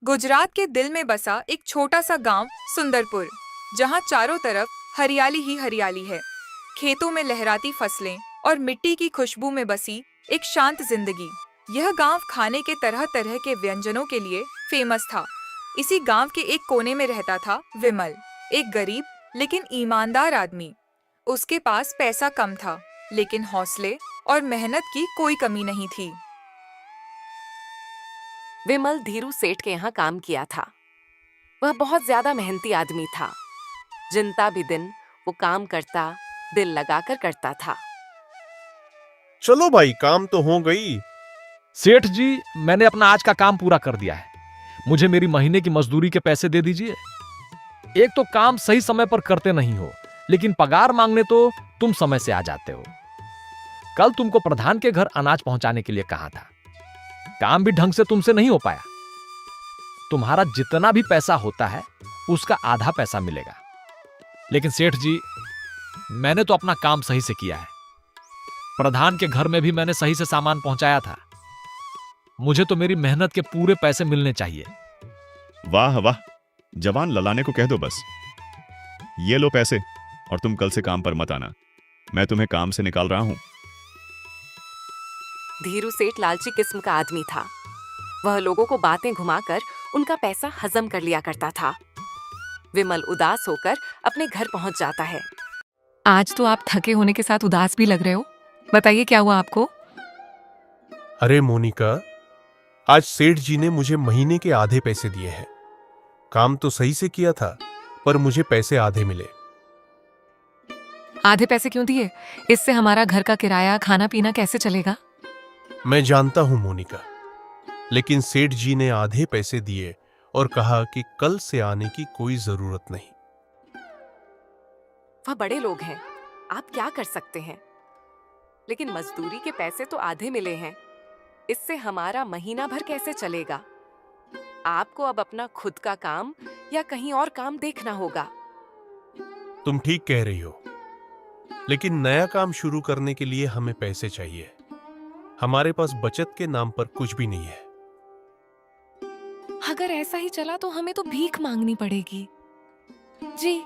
गुजरात के दिल में बसा एक छोटा सा गांव सुंदरपुर, जहां चारों तरफ हरियाली ही हरियाली है। खेतों में लहराती फसलें और मिट्टी की खुशबू में बसी एक शांत जिंदगी। यह गांव खाने के तरह तरह के व्यंजनों के लिए फेमस था। इसी गांव के एक कोने में रहता था विमल, एक गरीब लेकिन ईमानदार आदमी। उसके पास पैसा कम था, लेकिन हौसले और मेहनत की कोई कमी नहीं थी। विमल धीरू सेठ के यहाँ काम किया था। वह बहुत ज्यादा मेहनती आदमी था। जिनता भी दिन वो काम करता, दिल लगाकर करता था। चलो भाई, काम तो हो गई। सेठ जी, मैंने अपना आज का काम पूरा कर दिया है। मुझे मेरी महीने की मजदूरी के पैसे दे दीजिए। एक तो काम सही समय पर करते नहीं हो, लेकिन पगार मांगने तो तुम समय से आ जाते हो। कल तुमको प्रधान के घर अनाज पहुंचाने के लिए कहा था। काम भी ढंग से तुमसे नहीं हो पाया। तुम्हारा जितना भी पैसा होता है उसका आधा पैसा मिलेगा। लेकिन सेठ जी, मैंने तो अपना काम सही से किया है। प्रधान के घर में भी मैंने सही से सामान पहुंचाया था। मुझे तो मेरी मेहनत के पूरे पैसे मिलने चाहिए। वाह वाह, जवान ललाने को कह दो बस। ये लो पैसे, और तुम कल से काम पर मत आना। मैं तुम्हें काम से निकाल रहा हूं। धीरू सेठ लालची किस्म का आदमी था। वह लोगों को बातें घुमाकर उनका पैसा हजम कर लिया करता था। विमल उदास होकर अपने घर पहुंच जाता है। आज तो आप थके होने के साथ उदास भी लग रहे हो। बताइए, क्या हुआ आपको? अरे मोनिका, आज सेठ जी ने मुझे महीने के आधे पैसे दिए हैं। काम तो सही से किया था, पर मुझे पैसे आधे मिले। आधे पैसे क्यों दिए? इससे हमारा घर का किराया, खाना पीना कैसे चलेगा? मैं जानता हूं मोनिका, लेकिन सेठ जी ने आधे पैसे दिए और कहा कि कल से आने की कोई जरूरत नहीं। वह बड़े लोग हैं, आप क्या कर सकते हैं? लेकिन मजदूरी के पैसे तो आधे मिले हैं। इससे हमारा महीना भर कैसे चलेगा? आपको अब अपना खुद का काम या कहीं और काम देखना होगा। तुम ठीक कह रही हो, लेकिन नया काम शुरू करने के लिए हमें पैसे चाहिए। हमारे पास बचत के नाम पर कुछ भी नहीं है। अगर ऐसा ही चला तो हमें तो भीख मांगनी पड़ेगी। जी,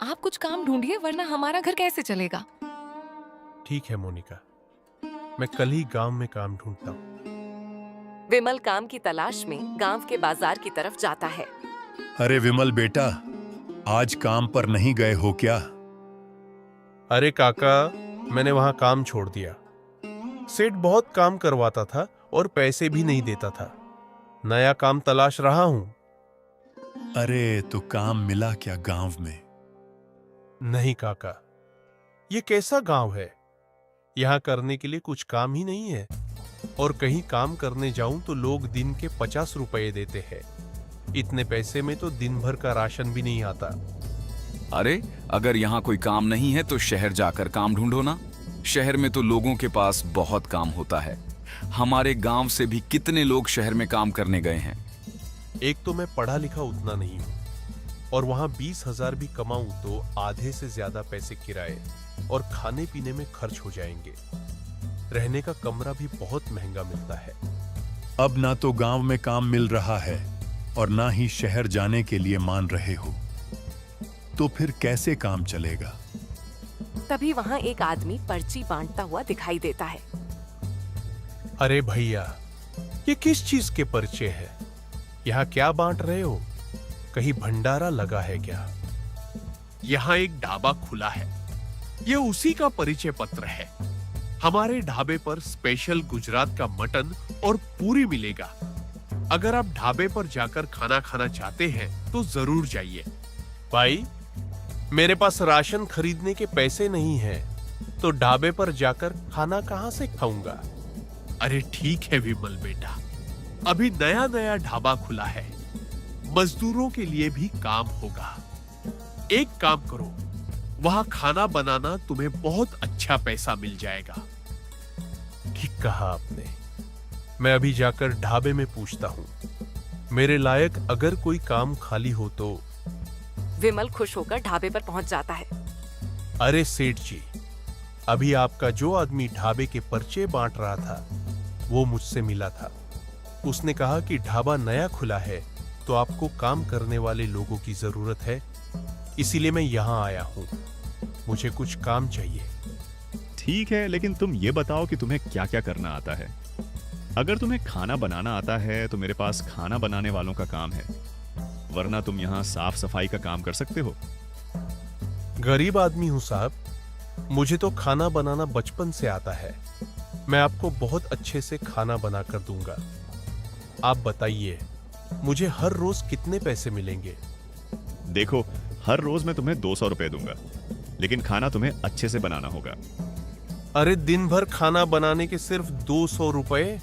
आप कुछ काम ढूंढिए, वरना हमारा घर कैसे चलेगा? ठीक है मोनिका, मैं कल ही गांव में काम ढूंढता हूं। विमल काम की तलाश में गांव के बाजार की तरफ जाता है। अरे विमल बेटा, आज काम पर नहीं गए हो क्या? अरे काका, मैंने वहां काम छोड़ दिया। सेठ बहुत काम करवाता था और पैसे भी नहीं देता था। नया काम तलाश रहा हूं। अरे तो काम मिला क्या गांव में? नहीं काका, ये कैसा गांव है? यहाँ करने के लिए कुछ काम ही नहीं है, और कहीं काम करने जाऊं तो लोग दिन के 50 रुपए देते हैं। इतने पैसे में तो दिन भर का राशन भी नहीं आता। अरे, अगर यहाँ कोई काम नहीं है तो शहर जाकर काम ढूंढो ना। शहर में तो लोगों के पास बहुत काम होता है। हमारे गांव से भी कितने लोग शहर में काम करने गए हैं। एक तो मैं पढ़ा लिखा उतना नहीं हूं, और वहां 20,000 भी कमाऊं तो आधे से ज्यादा पैसे किराए और खाने पीने में खर्च हो जाएंगे। रहने का कमरा भी बहुत महंगा मिलता है। अब ना तो गांव में काम मिल रहा है और ना ही शहर जाने के लिए मान रहे हो, तो फिर कैसे काम चलेगा? तभी वहां एक आदमी पर्ची बांटता हुआ दिखाई देता है। अरे भैया, ये किस चीज के पर्चे हैं? यहाँ क्या बांट रहे हो? कहीं भंडारा लगा है क्या? यहाँ एक ढाबा खुला है, ये उसी का परिचय पत्र है। हमारे ढाबे पर स्पेशल गुजरात का मटन और पूरी मिलेगा। अगर आप ढाबे पर जाकर खाना खाना चाहते हैं तो जरूर जाइए। भाई, मेरे पास राशन खरीदने के पैसे नहीं हैं, तो ढाबे पर जाकर खाना कहां से खाऊंगा? अरे ठीक है विमल बेटा, अभी नया नया ढाबा खुला है, मजदूरों के लिए भी काम होगा। एक काम करो, वहां खाना बनाना, तुम्हें बहुत अच्छा पैसा मिल जाएगा। ठीक कहा आपने। मैं अभी जाकर ढाबे में पूछता हूं, मेरे लायक अगर कोई काम खाली हो तो। विमल खुश होकर ढाबे पर पहुंच जाता है। अरे सेठ जी, अभी आपका जो आदमी ढाबे के पर्चे बांट रहा था वो मुझसे मिला था। उसने कहा कि ढाबा नया खुला है तो आपको काम करने वाले लोगों की जरूरत है, इसीलिए मैं यहाँ आया हूँ। मुझे कुछ काम चाहिए। ठीक है, लेकिन तुम ये बताओ कि तुम्हें क्या क्या करना आता है। अगर तुम्हें खाना बनाना आता है तो मेरे पास खाना बनाने वालों का काम है, वरना तुम यहाँ साफ सफाई का काम कर सकते हो। गरीब आदमी हूँ साहब, मुझे तो खाना बनाना बचपन से आता है। मैं आपको बहुत अच्छे से खाना बनाकर दूंगा। आप बताइए, मुझे हर रोज कितने पैसे मिलेंगे? देखो, हर रोज मैं तुम्हें 200 रुपए दूंगा, लेकिन खाना तुम्हें अच्छे से बनाना होगा। अरे दिन भर खाना बनाने के सिर्फ 200 रुपए?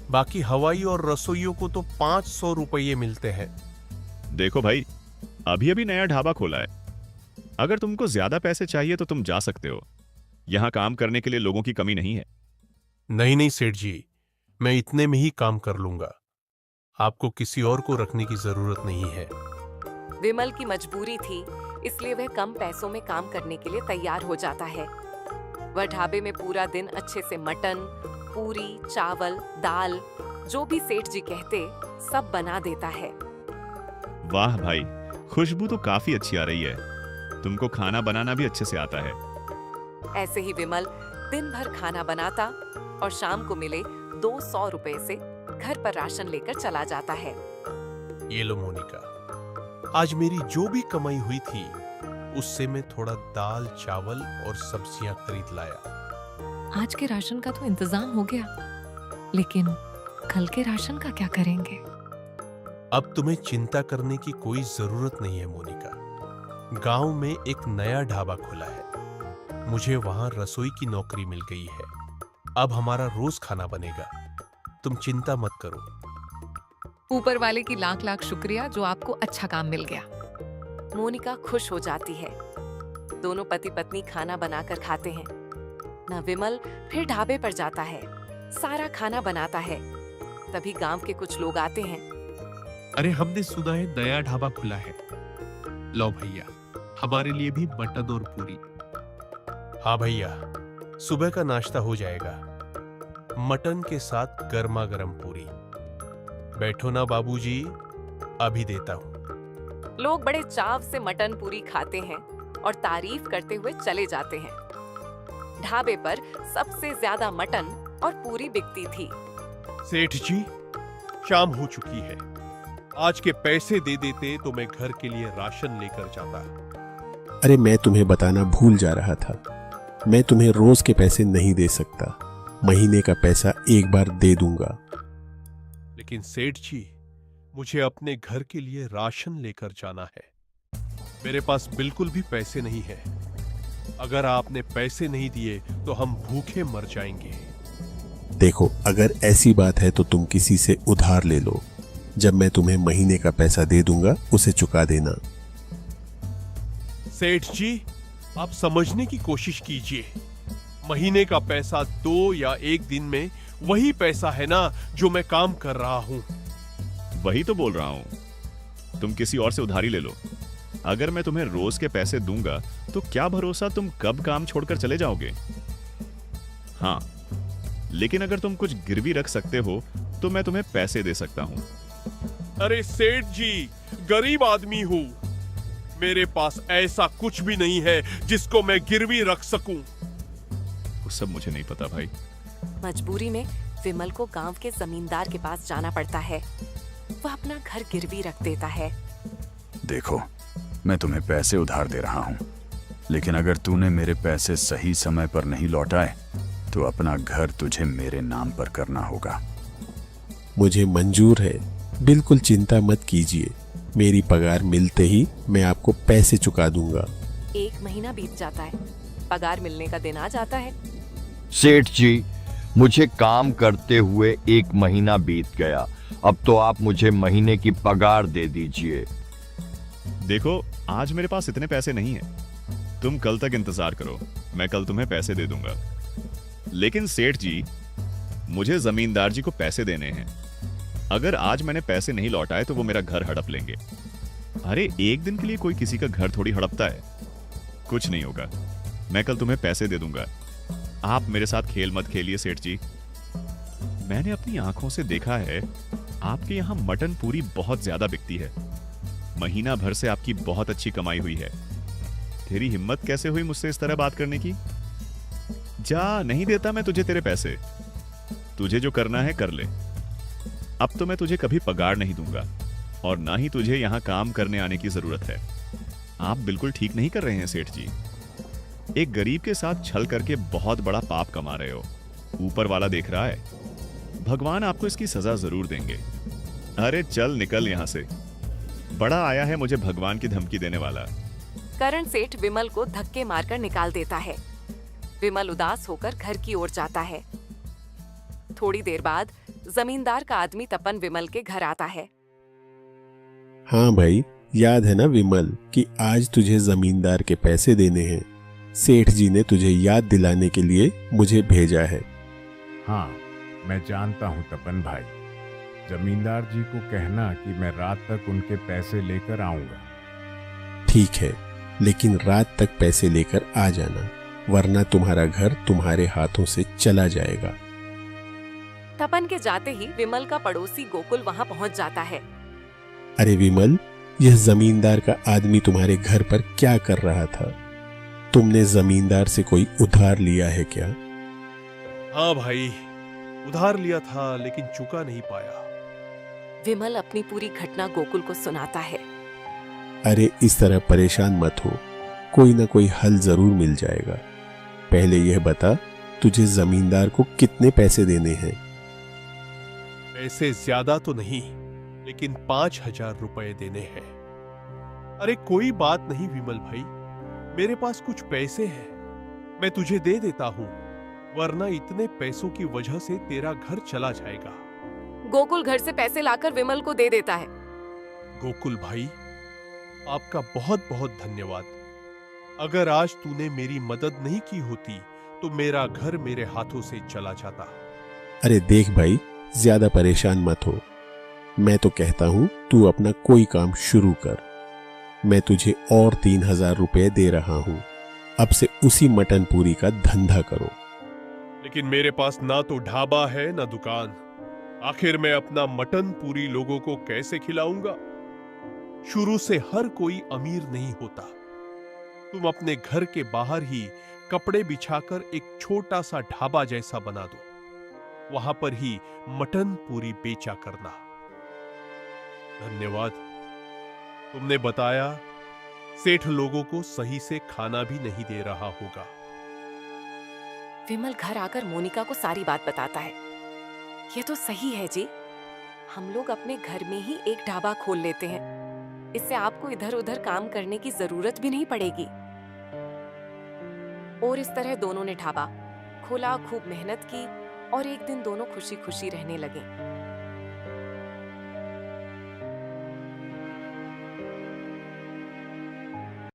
बाकी हवाई और रसोइयों को तो 500 रुपये मिलते हैं। देखो भाई, अभी अभी नया ढाबा खोला है। अगर तुमको ज्यादा पैसे चाहिए तो तुम जा सकते हो। यहाँ काम करने के लिए लोगों की कमी नहीं है। नहीं नहीं सेठ जी, मैं इतने में ही काम कर लूंगा। आपको किसी और को रखने की जरूरत नहीं है। विमल की मजबूरी थी, इसलिए वह कम पैसों में काम करने के लिए तैयार हो जाता है। वह ढाबे में पूरा दिन अच्छे से मटन, पूरी, चावल, दाल, जो भी सेठ जी कहते सब बना देता है। वाह भाई, खुशबू तो काफी अच्छी आ रही है। तुमको खाना बनाना भी अच्छे से आता है। ऐसे ही विमल दिन भर खाना बनाता और शाम को मिले 200 रुपए से घर पर राशन लेकर चला जाता है। ये लो मोनिका, आज मेरी जो भी कमाई हुई थी उससे मैं थोड़ा दाल, चावल और सब्जियां खरीद लाया। आज के राशन का तो इंतजाम हो गया, लेकिन कल के राशन का क्या करेंगे? अब तुम्हें चिंता करने की कोई जरूरत नहीं है मोनिका। गांव में एक नया ढाबा खुला है, मुझे वहां रसोई की नौकरी मिल गई है। अब हमारा रोज खाना बनेगा, तुम चिंता मत करो। ऊपर वाले की लाख लाख शुक्रिया जो आपको अच्छा काम मिल गया। मोनिका खुश हो जाती है। दोनों पति पत्नी खाना बनाकर खाते हैं। न विमल फिर ढाबे पर जाता है, सारा खाना बनाता है। तभी गांव के कुछ लोग आते हैं। अरे हमने सुना है नया ढाबा खुला है, लो भैया हमारे लिए भी मटन और पूरी। हाँ भैया, सुबह का नाश्ता हो जाएगा, मटन के साथ गर्मा गर्म पूरी। बैठो ना बाबूजी, अभी देता हूँ। लोग बड़े चाव से मटन पूरी खाते हैं और तारीफ करते हुए चले जाते हैं। ढाबे पर सबसे ज्यादा मटन और पूरी बिकती थी। सेठ जी, शाम हो चुकी है, आज के पैसे दे देते तो मैं घर के लिए राशन लेकर जाता। अरे मैं तुम्हें बताना भूल जा रहा था, मैं तुम्हें रोज के पैसे नहीं दे सकता, महीने का पैसा एक बार दे दूंगा। लेकिन सेठ जी, मुझे अपने घर के लिए राशन लेकर जाना है। मेरे पास बिल्कुल भी पैसे नहीं है। अगर आपने पैसे नहीं दिए तो हम भूखे मर जाएंगे। देखो, अगर ऐसी बात है तो तुम किसी से उधार ले लो। जब मैं तुम्हें महीने का पैसा दे दूंगा उसे चुका देना। सेठ जी, आप समझने की कोशिश कीजिए। महीने का पैसा 2 या 1 दिन में वही पैसा है ना जो मैं काम कर रहा हूं। वही तो बोल रहा हूं, तुम किसी और से उधारी ले लो। अगर मैं तुम्हें रोज के पैसे दूंगा तो क्या भरोसा तुम कब काम छोड़कर चले जाओगे। हाँ, लेकिन अगर तुम कुछ गिरवी रख सकते हो तो मैं तुम्हें पैसे दे सकता हूं। अरे सेठ जी, गरीब आदमी हूं, मेरे पास ऐसा कुछ भी नहीं है जिसको मैं गिरवी रख सकूं। वो सब मुझे नहीं पता भाई। मजबूरी में विमल को गांव के जमींदार के पास जाना पड़ता है। वह अपना घर गिरवी रख देता है। देखो, मैं तुम्हें पैसे उधार दे रहा हूँ, लेकिन अगर तूने मेरे पैसे सही समय पर नहीं लौटाए तो अपना घर तुझे मेरे नाम पर करना होगा। मुझे मंजूर है, बिल्कुल चिंता मत कीजिए। मेरी पगार मिलते ही मैं आपको पैसे चुका दूंगा। 1 महीना बीत जाता है, पगार मिलने का दिन आ जाता है। सेठ जी, मुझे काम करते हुए 1 महीना बीत गया, अब तो आप मुझे महीने की पगार दे दीजिए। देखो, आज मेरे पास इतने पैसे नहीं हैं। तुम कल तक इंतजार करो, मैं कल तुम्हें पैसे दे दूंगा। लेकिन सेठ जी, मुझे जमींदार जी को पैसे देने हैं। अगर आज मैंने पैसे नहीं लौटाए तो वो मेरा घर हड़प लेंगे। अरे एक दिन के लिए कोई किसी का घर थोड़ी हड़पता है। कुछ नहीं होगा, मैं कल तुम्हें पैसे दे दूंगा। आप मेरे साथ खेल मत खेलिए सेठ जी। मैंने अपनी आंखों से देखा है आपके यहाँ मटन पूरी बहुत ज्यादा बिकती है। महीना भर से आपकी बहुत अच्छी कमाई हुई है। तेरी हिम्मत कैसे हुई मुझसे इस तरह बात करने की? जा, नहीं देता मैं तुझे तेरे पैसे। तुझे जो करना है कर ले। अब तो मैं तुझे कभी पगार नहीं दूंगा और ना ही तुझे यहां काम करने आने की जरूरत है। आप बिल्कुल ठीक नहीं कर रहे हैं सेठ जी। एक गरीब के साथ छल करके बहुत बड़ा पाप कमा रहे हो। ऊपर वाला देख रहा है। भगवान आपको इसकी सजा जरूर देंगे। अरे चल निकल यहां से। बड़ा आया है मुझे भगवान की धमकी देने वाला। करण सेठ विमल को धक्के मारकर निकाल देता है। विमल उदास होकर घर की ओर जाता है। थोड़ी देर बाद जमींदार का आदमी तपन विमल के घर आता है। हाँ भाई, याद है ना विमल कि आज तुझे जमींदार के पैसे देने हैं। सेठ जी ने तुझे याद दिलाने के लिए मुझे भेजा है। हाँ, मैं जानता हूँ तपन भाई। जमींदार जी को कहना कि मैं रात तक उनके पैसे लेकर आऊंगा। ठीक है, लेकिन रात तक पैसे लेकर आ जाना, वरना तुम्हारा घर तुम्हारे हाथों से चला जाएगा। तपन के जाते ही विमल का पड़ोसी गोकुल वहां पहुंच जाता है। अरे विमल, यह जमींदार का आदमी तुम्हारे घर पर क्या कर रहा था? तुमने जमींदार से कोई उधार लिया है क्या? हाँ भाई, उधार लिया था लेकिन चुका नहीं पाया। विमल अपनी पूरी घटना गोकुल को सुनाता है। अरे इस तरह परेशान मत हो, कोई ना कोई हल जरूर मिल जाएगा। पहले यह बता, तुझे जमींदार को कितने पैसे देने हैं? पैसे ज्यादा तो नहीं, लेकिन 5,000 रुपए देने हैं। अरे कोई बात नहीं विमल भाई, मेरे पास कुछ पैसे हैं, मैं तुझे दे देता हूं, वरना इतने पैसों की वजह से तेरा घर चला जाएगा। गोकुल घर से पैसे लाकर विमल को दे देता है। गोकुल भाई, आपका बहुत बहुत धन्यवाद। अगर आज तूने मेरी मदद नहीं की होती तो मेरा घर मेरे हाथों से चला जाता। अरे देख भाई, ज्यादा परेशान मत हो। मैं तो कहता हूं तू अपना कोई काम शुरू कर। मैं तुझे और 3,000 रुपए दे रहा हूं। अब से उसी मटन पूरी का धंधा करो। लेकिन मेरे पास ना तो ढाबा है ना दुकान। आखिर मैं अपना मटन पूरी लोगों को कैसे खिलाऊंगा? शुरू से हर कोई अमीर नहीं होता। तुम अपने घर के बाहर ही कपड़े बिछाकर एक छोटा सा ढाबा जैसा बना दो। वहां पर ही मटन पूरी बेचा करना। धन्यवाद। तुमने बताया सेठ लोगों को सही से खाना भी नहीं दे रहा होगा। विमल घर आकर मोनिका को सारी बात बताता है। ये तो सही है जी, हम लोग अपने घर में ही एक ढाबा खोल लेते हैं। इससे आपको इधर उधर काम करने की जरूरत भी नहीं पड़ेगी। और इस तरह दोनों ने ढाबा खोला, खूब मेहनत की और एक दिन दोनों खुशी खुशी रहने लगे।